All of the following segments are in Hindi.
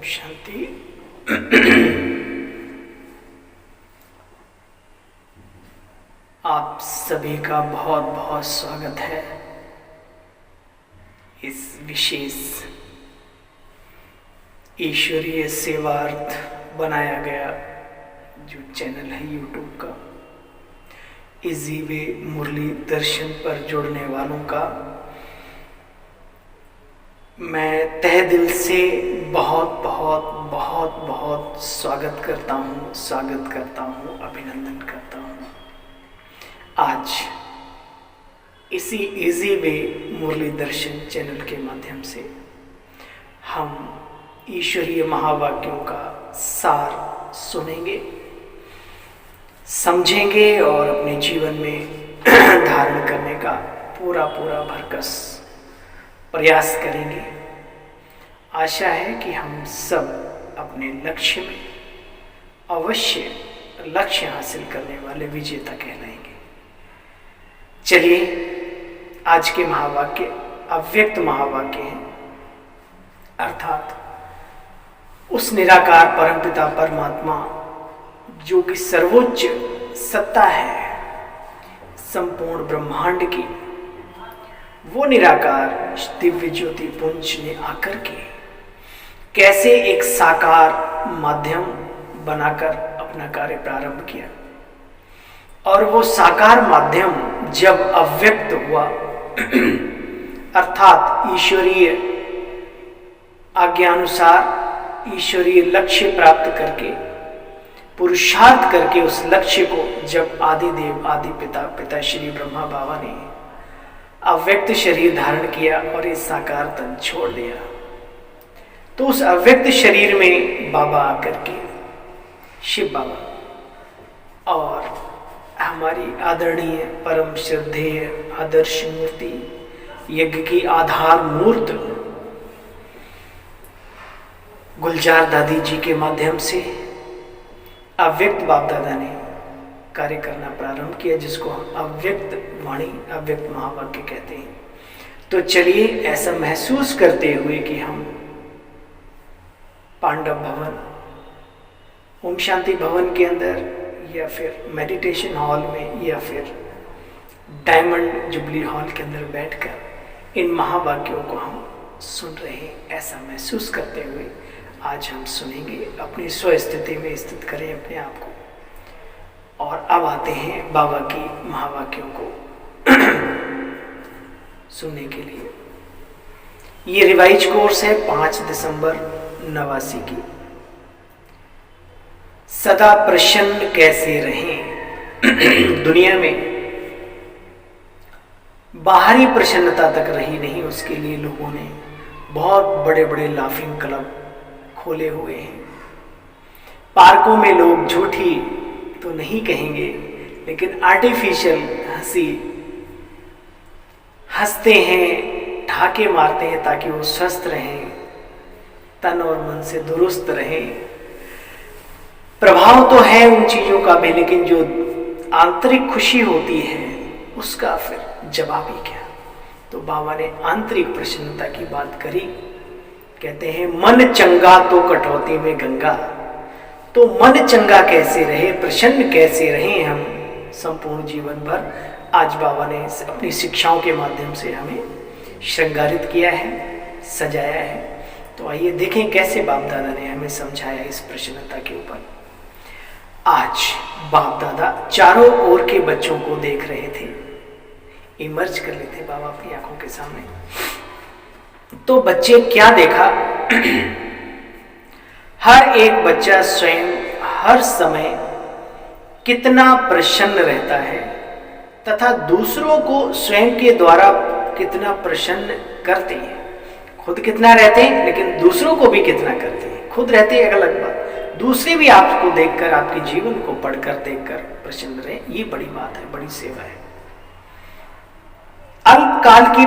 शांति। आप सभी का बहुत बहुत स्वागत है इस विशेष ईश्वरीय सेवार्थ बनाया गया जो चैनल है यूट्यूब का, इजी वे मुरली दर्शन पर जुड़ने वालों का मैं तहे दिल से बहुत बहुत बहुत बहुत स्वागत करता हूँ, अभिनंदन करता हूँ। आज इसी इजी वे मुरली दर्शन चैनल के माध्यम से हम ईश्वरीय महावाक्यों का सार सुनेंगे, समझेंगे और अपने जीवन में धारण करने का पूरा भरकस प्रयास करेंगे। आशा है कि हम सब अपने लक्ष्य में अवश्य लक्ष्य हासिल करने वाले विजेता कहलाएंगे। चलिए, आज के महावाक्य अव्यक्त महावाक्य हैं, अर्थात उस निराकार परमपिता परमात्मा जो कि सर्वोच्च सत्ता है संपूर्ण ब्रह्मांड की, वो निराकार दिव्य ज्योति पुंज ने आकर के कैसे एक साकार माध्यम बनाकर अपना कार्य प्रारंभ किया, और वो साकार माध्यम जब अव्यक्त हुआ अर्थात ईश्वरीय आज्ञानुसार ईश्वरीय लक्ष्य प्राप्त करके पुरुषार्थ करके उस लक्ष्य को जब आदिदेव आदि पिता श्री ब्रह्मा बाबा ने अव्यक्त शरीर धारण किया और इस साकार तन छोड़ दिया, तो उस अव्यक्त शरीर में बाबा आकर के शिव बाबा और हमारी आदरणीय परम श्रद्धेय आदर्श मूर्ति यज्ञ की आधार मूर्त गुलजार दादी जी के माध्यम से अव्यक्त बाप दादा ने कार्य करना प्रारंभ किया, जिसको हम अव्यक्त वाणी अव्यक्त महावाक्य कहते हैं। तो चलिए, ऐसा महसूस करते हुए कि हम पांडव भवन, ओम शांति भवन के अंदर या फिर मेडिटेशन हॉल में या फिर डायमंड जुबली हॉल के अंदर बैठकर इन महावाक्यों को हम सुन रहे हैं, ऐसा महसूस करते हुए आज हम सुनेंगे। अपनी स्वस्थिति में स्थित करें अपने आप को। और अब आते हैं बाबा की महावाक्यों को सुनने के लिए। ये रिवाइज कोर्स है 5 दिसंबर 89 की। सदा प्रसन्न कैसे रहें। दुनिया में बाहरी प्रसन्नता तक रही नहीं, उसके लिए लोगों ने बहुत बड़े बड़े लाफिंग क्लब खोले हुए हैं। पार्कों में लोग झूठी तो नहीं कहेंगे, लेकिन आर्टिफिशियल हंसी हंसते हैं, ठाके मारते हैं ताकि वो स्वस्थ रहें, तन और मन से दुरुस्त रहें। प्रभाव तो है उन चीजों का भी, लेकिन जो आंतरिक खुशी होती है उसका फिर जवाब ही क्या। तो बाबा ने आंतरिक प्रसन्नता की बात करी। कहते हैं मन चंगा तो कटौती में गंगा। तो मन चंगा कैसे रहे, प्रसन्न कैसे रहें हम संपूर्ण जीवन भर, आज बाबा ने अपनी शिक्षाओं के माध्यम से हमें श्रृंगारित किया है, सजाया है। तो आइए देखें कैसे बाप दादा ने हमें समझाया इस प्रसन्नता के ऊपर। आज बाप दादा चारों ओर के बच्चों को देख रहे थे, इमर्ज कर लेते बाबा अपनी आंखों के सामने। तो बच्चे क्या देखा हर एक बच्चा स्वयं हर समय कितना प्रसन्न रहता है तथा दूसरों को स्वयं के द्वारा कितना प्रसन्न करते हैं। खुद कितना रहते हैं, लेकिन दूसरों को भी कितना करते हैं। खुद रहते हैं एक अलग बात, दूसरे भी आपको देखकर, आपके जीवन को पढ़कर देखकर प्रसन्न रहे, ये बड़ी बात है, बड़ी सेवा है। अल्पकाल की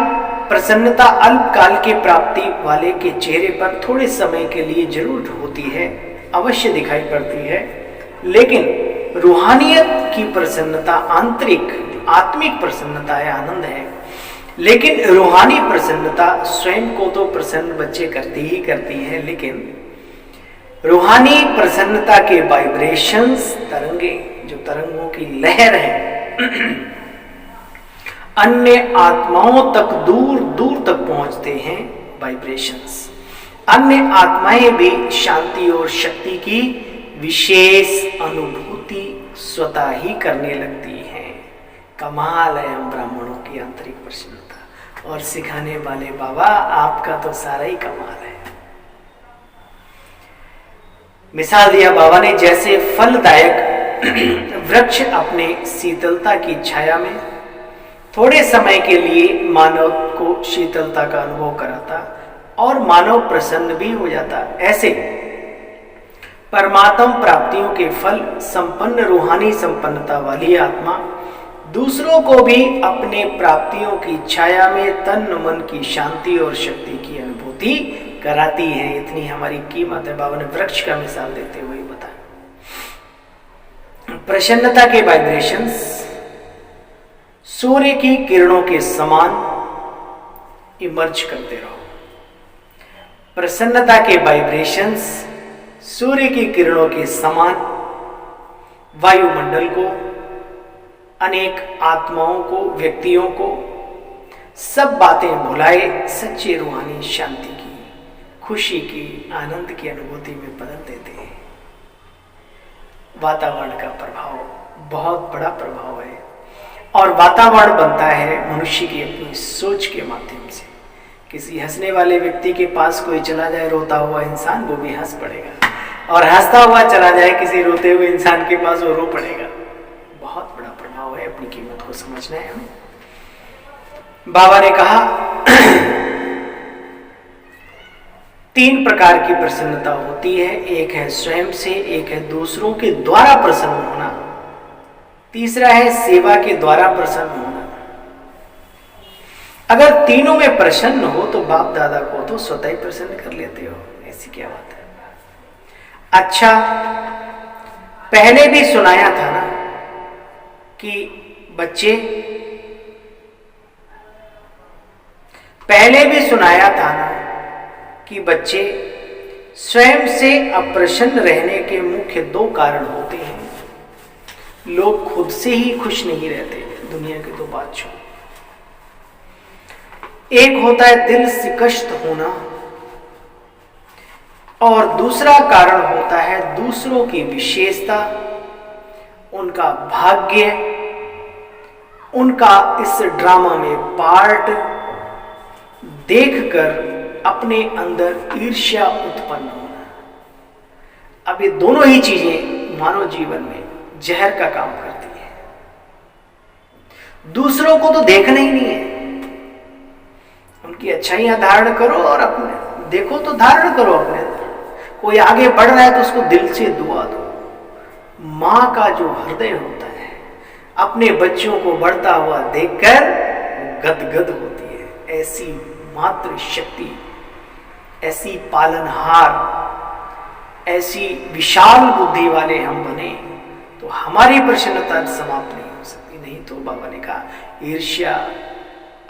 प्रसन्नता अल्पकाल की प्राप्ति वाले के चेहरे पर थोड़े समय के लिए जरूर होती है, अवश्य दिखाई पड़ती है, लेकिन रूहानियत की प्रसन्नता आंतरिक आत्मिक प्रसन्नता है, आनंद है। लेकिन रूहानी प्रसन्नता स्वयं को तो प्रसन्न बच्चे करती ही करती है, लेकिन रूहानी प्रसन्नता के वाइब्रेशंस, तरंगे, जो तरंगों की लहर है, अन्य आत्माओं तक दूर दूर तक पहुंचते हैं। वाइब्रेशंस, अन्य आत्माएं भी शांति और शक्ति की विशेष अनुभूति स्वतः ही करने लगती हैं। कमाल है हम ब्राह्मणों की आंतरिक प्रसन्नता, और सिखाने वाले बाबा आपका तो सारा ही कमाल है। मिसाल दिया बाबा ने, जैसे फलदायक वृक्ष अपने शीतलता की छाया में थोड़े समय के लिए मानव को शीतलता का अनुभव कराता और मानव प्रसन्न भी हो जाता, ऐसे परमात्म प्राप्तियों के फल संपन्न रूहानी संपन्नता वाली आत्मा दूसरों को भी अपने प्राप्तियों की छाया में तन मन की शांति और शक्ति की अनुभूति कराती है। इतनी हमारी कीमत है। बाबा ने वृक्ष का मिसाल देते हुए बताया। प्रसन्नता के वाइब्रेशंस सूर्य की किरणों के समान इमर्ज करते रहो। प्रसन्नता के वाइब्रेशंस सूर्य की किरणों के समान वायुमंडल को, अनेक आत्माओं को, व्यक्तियों को सब बातें भुलाए सच्चे रूहानी शांति की, खुशी की, आनंद की अनुभूति में बदल देते हैं। वातावरण का प्रभाव बहुत बड़ा प्रभाव है, और वातावरण बनता है मनुष्य की अपनी सोच के माध्यम से। किसी हंसने वाले व्यक्ति के पास कोई चला जाए रोता हुआ इंसान, वो भी हंस पड़ेगा, और हंसता हुआ चला जाए किसी रोते हुए इंसान के पास, वो रो पड़ेगा। बहुत बड़ा प्रभाव है, अपनी कीमत को समझना है हमें। बाबा ने कहा 3 प्रकार की प्रसन्नता होती है। एक है स्वयं से, एक है दूसरों के द्वारा प्रसन्न होना, तीसरा है सेवा के द्वारा प्रसन्न होना। अगर तीनों में प्रसन्न हो तो बाप दादा को तो स्वतः ही प्रसन्न कर लेते हो, ऐसी क्या बात है। अच्छा, पहले भी सुनाया था ना कि बच्चे, पहले भी सुनाया था ना कि बच्चे स्वयं से अप्रसन्न रहने के मुख्य 2 कारण होते हैं। लोग खुद से ही खुश नहीं रहते, दुनिया के 2 बात छोड़। एक होता है दिल शिकस्त होना, और दूसरा कारण होता है दूसरों की विशेषता, उनका भाग्य, उनका इस ड्रामा में पार्ट देखकर अपने अंदर ईर्ष्या उत्पन्न होना। अब ये दोनों ही चीजें मानव जीवन में जहर का काम करती है। दूसरों को तो देखना ही नहीं है, उनकी अच्छाइयां धारण करो, और अपने देखो तो धारण करो अपने अंदर। कोई आगे बढ़ रहा है तो उसको दिल से दुआ दो। मां का जो हृदय होता है अपने बच्चों को बढ़ता हुआ देखकर गदगद होती है। ऐसी मातृ शक्ति, ऐसी पालनहार, ऐसी विशाल बुद्धि वाले हम बने तो हमारी प्रसन्नता समाप्त नहीं हो सकती। नहीं तो बाबा ने कहा ईर्ष्या,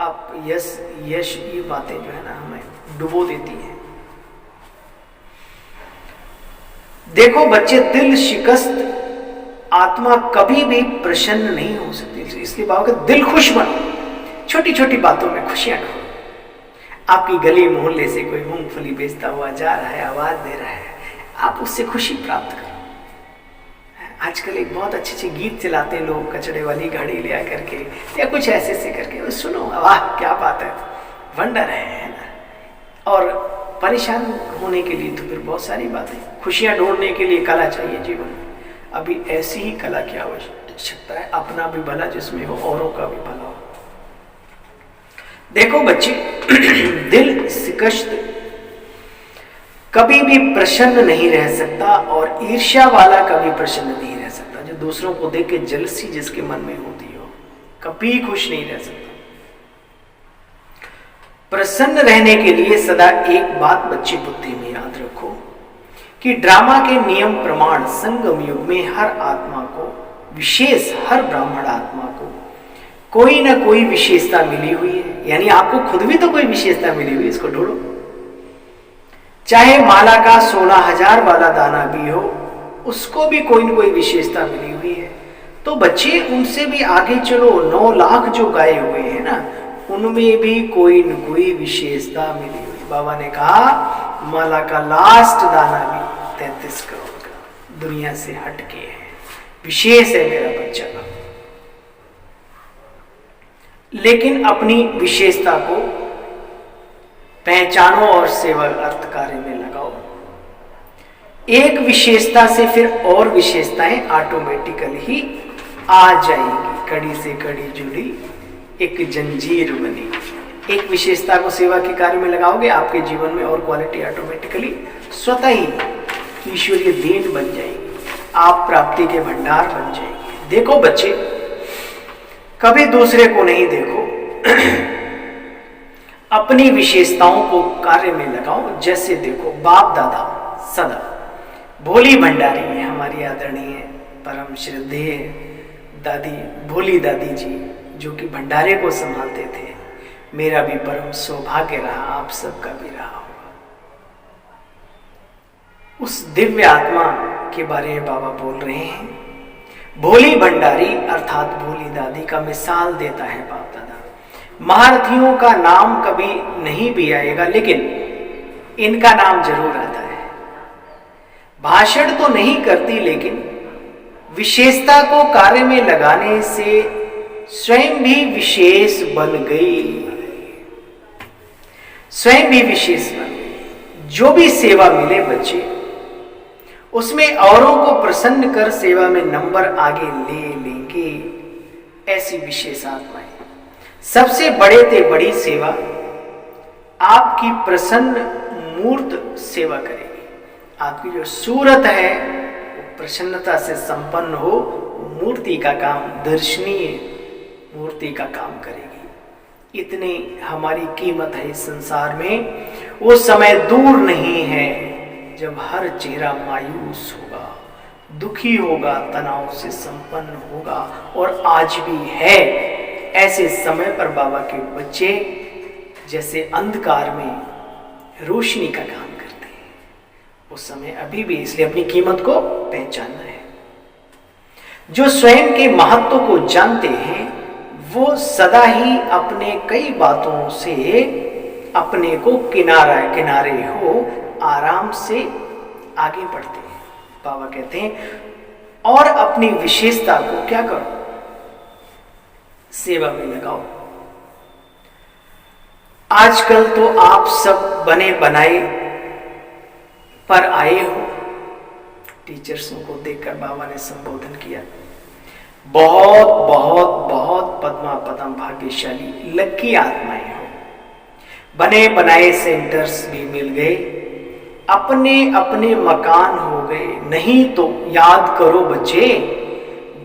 अब यश, ये बातें जो है ना हमें डुबो देती हैं। देखो बच्चे, दिल शिकस्त आत्मा कभी भी प्रसन्न नहीं हो सकती। इसलिए बाबा का दिल खुश बनो, छोटी छोटी बातों में खुशियां ढूंढो। आपकी गली मोहल्ले से कोई मूंगफली बेचता हुआ जा रहा है, आवाज दे रहा है, आप उससे खुशी प्राप्त करो। आजकल एक बहुत अच्छे गीत चलाते हैं लोग, कचड़े वाली गाड़ी ले आकर के या कुछ ऐसे करके, सुनो, वाह क्या बात है, वंडर है ना। और परेशान होने के लिए तो फिर बहुत सारी बातें, खुशियां ढूंढने के लिए कला चाहिए जीवन में। अभी ऐसी ही कला की आवश्यकता है, अपना भी भला जिसमें हो, औरों का भी भला हो। देखो बच्चे, दिल शिकस्त कभी भी प्रसन्न नहीं रह सकता, और ईर्ष्या वाला कभी प्रसन्न नहीं रह सकता। जो दूसरों को देख के जलसी जिसके मन में होती हो, कभी खुश नहीं रह सकता। प्रसन्न रहने के लिए सदा एक बात बच्चे बुद्धि में याद रखो कि ड्रामा के नियम प्रमाण संगम युग में हर आत्मा को, विशेष हर ब्राह्मण आत्मा को कोई ना कोई विशेषता मिली हुई है। यानी आपको खुद भी तो कोई विशेषता मिली हुई है, इसको ढूंढो। चाहे माला का 16,000 वाला दाना भी हो, उसको भी कोई न कोई विशेषता मिली हुई है। तो बच्चे उनसे भी आगे चलो, 9 लाख जो गाये हुए हैं ना, उनमें भी कोई न कोई विशेषता मिली हुई। बाबा ने कहा माला का लास्ट दाना भी 33 करोड़ का दुनिया से हटके है, विशेष है मेरा बच्चा का। लेकिन अपनी विशेषता को पहचानो और सेवा अर्थ कार्य में लगाओ। एक विशेषता से फिर और विशेषताएं ऑटोमेटिकली ही आ जाएंगी। कड़ी से कड़ी जुड़ी एक जंजीर बनी। एक विशेषता को सेवा के कार्य में लगाओगे, आपके जीवन में और क्वालिटी ऑटोमेटिकली स्वतः ही ईश्वरीय देन बन जाएगी, आप प्राप्ति के भंडार बन जाएंगे। देखो बच्चे, कभी दूसरे को नहीं देखो, अपनी विशेषताओं को कार्य में लगाओ। जैसे देखो बाप दादा सदा भोली भंडारी है, हमारी आदरणीय परम श्रद्धेय दादी भोली दादी जी, जो कि भंडारे को संभालते थे। मेरा भी परम सौभाग्य रहा, आप सबका भी रहा होगा। उस दिव्य आत्मा के बारे में बाबा बोल रहे हैं। भोली भंडारी अर्थात भोली दादी का मिसाल देता है बाप दादा। महारथियों का नाम कभी नहीं भी आएगा, लेकिन इनका नाम जरूर आता है। भाषण तो नहीं करती, लेकिन विशेषता को कार्य में लगाने से स्वयं भी विशेष बन गई, स्वयं भी विशेष बन गई। जो भी सेवा मिले बच्चे, उसमें औरों को प्रसन्न कर सेवा में नंबर आगे ले लेंगे। ऐसी विशेष आत्माएं सबसे बड़े ते बड़ी सेवा आपकी प्रसन्न मूर्त सेवा करेगी। आपकी जो सूरत है वो प्रसन्नता से संपन्न हो, मूर्ति का काम, दर्शनीय मूर्ति का काम करेगी। इतनी हमारी कीमत है इस संसार में। वो समय दूर नहीं है जब हर चेहरा मायूस होगा, दुखी होगा, तनाव से संपन्न होगा, और आज भी है। ऐसे समय पर बाबा के बच्चे जैसे अंधकार में रोशनी का काम करते हैं, उस समय अभी भी, इसलिए अपनी कीमत को पहचानना है। जो स्वयं के महत्व को जानते हैं वो सदा ही अपने कई बातों से अपने को किनारे हो आराम से आगे बढ़ते हैं। बाबा कहते हैं और अपनी विशेषता को क्या करो, सेवा में लगाओ। आजकल तो आप सब बने बनाए पर आए हो। टीचर्सों को देखकर बाबा ने संबोधन किया, बहुत बहुत बहुत पद्मा पदम भाग्यशाली लकी आत्माएं हो। बने बनाए सेंटर्स भी मिल गए, अपने अपने मकान हो गए। नहीं तो याद करो बच्चे,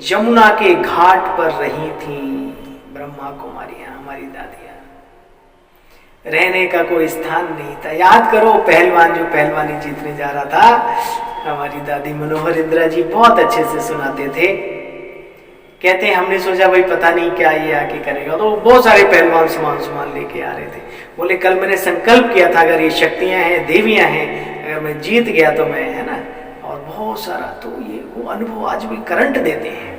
जमुना के घाट पर रही थी ब्रह्मा कुमारियां, हमारी दादियां। रहने का कोई स्थान नहीं था। याद करो पहलवान जो पहलवानी जीतने जा रहा था, हमारी दादी मनोहर इंदिरा जी बहुत अच्छे से सुनाते थे। कहते हैं हमने सोचा भाई पता नहीं क्या ये आके करेगा, तो बहुत सारे पहलवान सामान लेके आ रहे थे। बोले कल मैंने संकल्प किया था अगर ये शक्तियां हैं, देवियां हैं, अगर मैं जीत गया तो मैं, है ना, और बहुत सारा। तो ये वो अनुभव आज भी करंट देते हैं,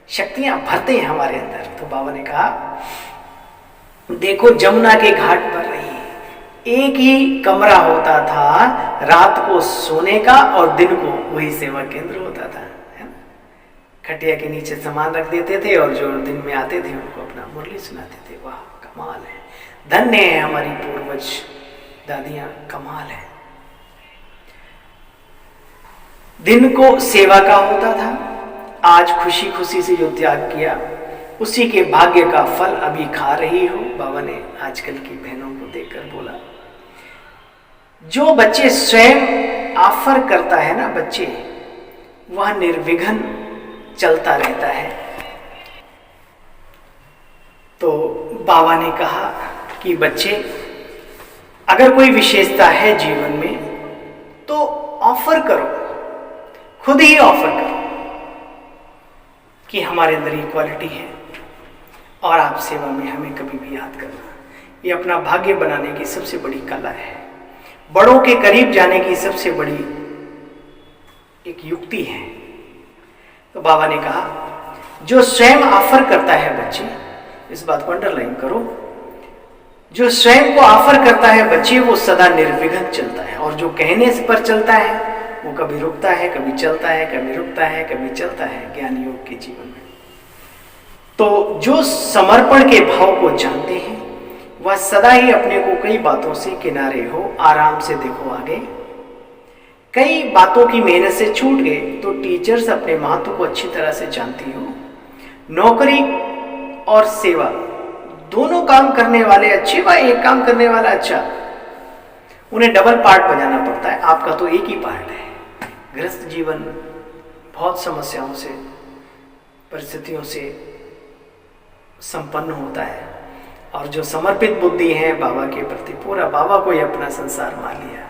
शक्तियां भरते हैं हमारे अंदर। तो बाबा ने कहा देखो जमुना के घाट पर रही, एक ही कमरा होता था, रात को सोने का और दिन को वही सेवा केंद्र होता था, है ना। खटिया के नीचे सामान रख देते थे और जो दिन में आते थे उनको अपना मुरली सुनाते थे। वाह कमाल है, धन्य है हमारी पूर्वज दादियां, कमाल है। दिन को सेवा का होता था, आज खुशी खुशी से जो त्याग किया उसी के भाग्य का फल अभी खा रही हो। बाबा ने आजकल की बहनों को देखकर बोला, जो बच्चे स्वयं ऑफर करता है ना बच्चे, वह निर्विघ्न चलता रहता है। तो बाबा ने कहा कि बच्चे अगर कोई विशेषता है जीवन में तो ऑफर करो, खुद ही ऑफर करो कि हमारे अंदर ये क्वालिटी है और आप सेवा में हमें कभी भी याद करना। ये अपना भाग्य बनाने की सबसे बड़ी कला है। बड़ों के करीब जाने की सबसे बड़ी एक युक्ति है। तो बाबा ने कहा, जो स्वयं ऑफर करता है बच्चे, इस बात को अंडरलाइन करो, जो स्वयं को ऑफर करता है बच्चे वो सदा निर्विघ्न चलता है, और जो कहने पर चलता है वो कभी रुकता है, कभी चलता है, कभी रुकता है, कभी चलता है ज्ञान योग के जीवन में। तो जो समर्पण के भाव को जानते हैं वह सदा ही अपने को कई बातों से किनारे हो, आराम से देखो आगे। कई बातों की मेहनत से छूट गए तो टीचर्स अपने महत्व को अच्छी तरह से जानती हो। नौकरी और सेवा दोनों काम करने वाले अच्छे व एक काम करने वाला अच्छा, उन्हें डबल पार्ट बजाना पड़ता है। आपका तो एक ही पार्ट है। गृहस्थ जीवन बहुत समस्याओं से, परिस्थितियों से संपन्न होता है, और जो समर्पित बुद्धि है बाबा के प्रति, पूरा बाबा को ही अपना संसार मान लिया,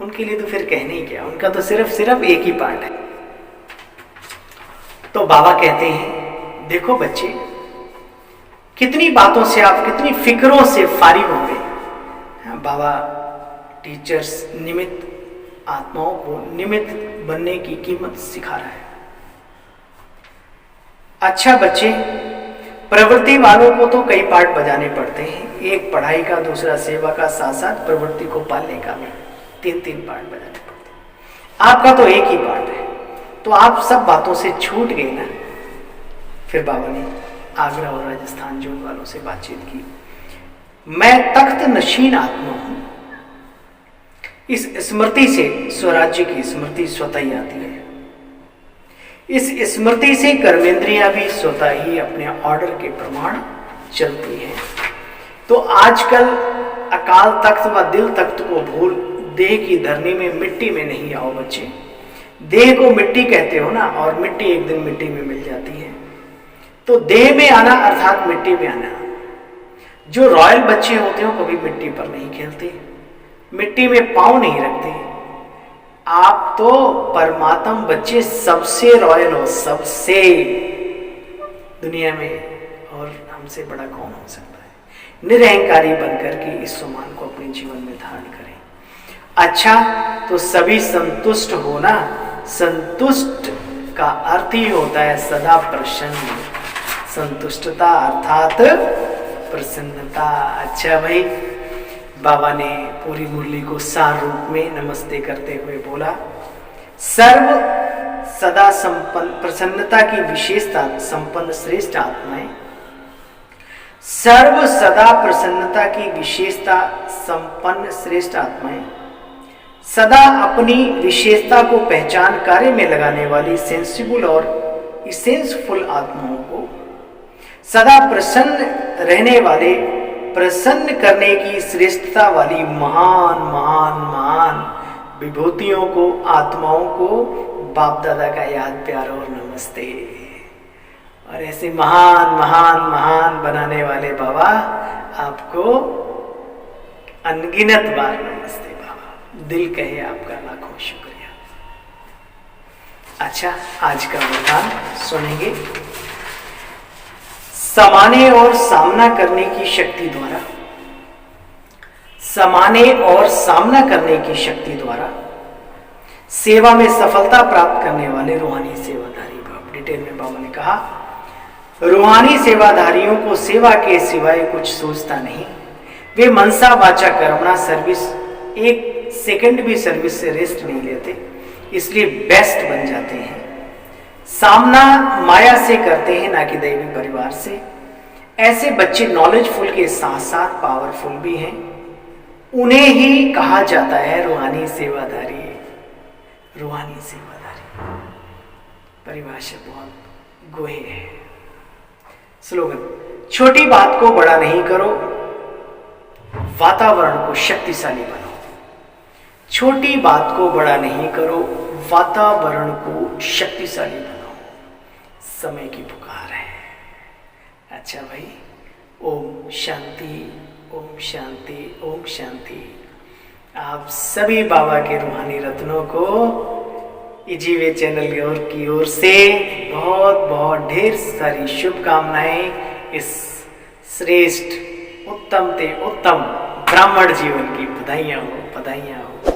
उनके लिए तो फिर कहने ही क्या, उनका तो सिर्फ एक ही पार्ट है। तो बाबा कहते हैं, देखो बच्चे, कितनी बातों से आप, कितनी फिक्रों से फारिग हो गए। बाबा टीचर्स निमित्त आत्माओं को निमित्त बनने की कीमत सिखा रहा है। अच्छा बच्चे, प्रवृत्ति वालों को तो कई पार्ट बजाने पड़ते हैं, एक पढ़ाई का, दूसरा सेवा का, साथ साथ प्रवृत्ति को पालने का भी तीन पार्ट बजाने पड़ते हैं। आपका तो एक ही पार्ट है, तो आप सब बातों से छूट गए ना। फिर बाबा ने आगरा और राजस्थान जोन वालों से बातचीत की। मैं तख्त नशीन आत्मा हूं। इस स्मृति से स्वराज्य की स्मृति स्वतः ही आती है। इस स्मृति से कर्मेंद्रियां भी स्वतः ही अपने ऑर्डर के प्रमाण चलती हैं। तो आजकल अकाल तख्त व दिल तख्त को भूल देह की धरनी में, मिट्टी में नहीं आओ बच्चे। देह को मिट्टी कहते हो ना, और मिट्टी एक दिन मिट्टी में मिल जाती है। तो देह में आना अर्थात मिट्टी में आना। जो रॉयल बच्चे होते हो कभी मिट्टी पर नहीं खेलते, मिट्टी में पांव नहीं रखते। आप तो परमात्मा बच्चे सबसे रॉयल हो, सबसे दुनिया में, और हमसे बड़ा कौन हो सकता है। निरहंकारी बनकर के इस सम्मान को अपने जीवन में धारण करें। अच्छा, तो सभी संतुष्ट होना। संतुष्ट का अर्थ ही होता है सदा प्रसन्न। संतुष्टता अर्थात प्रसन्नता। अच्छा भाई, बाबा ने पूरी मुरली को सार रूप में नमस्ते करते हुए बोला, सर्व सदा संपन्न प्रसन्नता की विशेषता संपन्न श्रेष्ठ आत्माएं, सर्व सदा प्रसन्नता की विशेषता संपन्न श्रेष्ठ आत्माएं, सदा अपनी विशेषता को पहचान कार्य में लगाने वाली सेंसिबल और इसेंसफुल आत्माओं को, सदा प्रसन्न रहने वाले, प्रसन्न करने की श्रेष्ठता वाली महान महान महान विभूतियों को, आत्माओं को बाप दादा का याद, प्यार और नमस्ते। और ऐसे महान महान महान बनाने वाले बाबा आपको अनगिनत बार नमस्ते बाबा। दिल कहे आपका लाखों शुक्रिया। अच्छा, आज का वरदान सुनेंगे। समाने और सामना करने की शक्ति द्वारा, समाने और सामना करने की शक्ति द्वारा सेवा में सफलता प्राप्त करने वाले रूहानी सेवाधारी बाबा। डिटेल में बाबा ने कहा, रूहानी सेवाधारियों को सेवा के सिवाय कुछ सोचता नहीं। वे मनसा वाचा कर्मणा सर्विस, एक सेकंड भी सर्विस से रेस्ट नहीं लेते, इसलिए बेस्ट बन जाते हैं। सामना माया से करते हैं, ना कि दैवी परिवार से। ऐसे बच्चे नॉलेजफुल के साथ साथ पावरफुल भी हैं। उन्हें ही कहा जाता है रूहानी सेवाधारी। रूहानी सेवाधारी परिभाषा बहुत गोहे है। स्लोगन, छोटी बात को बड़ा नहीं करो, वातावरण को शक्तिशाली बनाओ। छोटी बात को बड़ा नहीं करो, वातावरण को शक्तिशाली बनाओ। समय की पुकार है। अच्छा भाई, ओम शांति, ओम शांति, ओम शांति। आप सभी बाबा के रूहानी रत्नों को इजीवे चैनल की ओर से बहुत बहुत ढेर सारी शुभकामनाएं। इस श्रेष्ठ उत्तम ते उत्तम ब्राह्मण जीवन की बधाइयां हो। बधाइयाँ हो।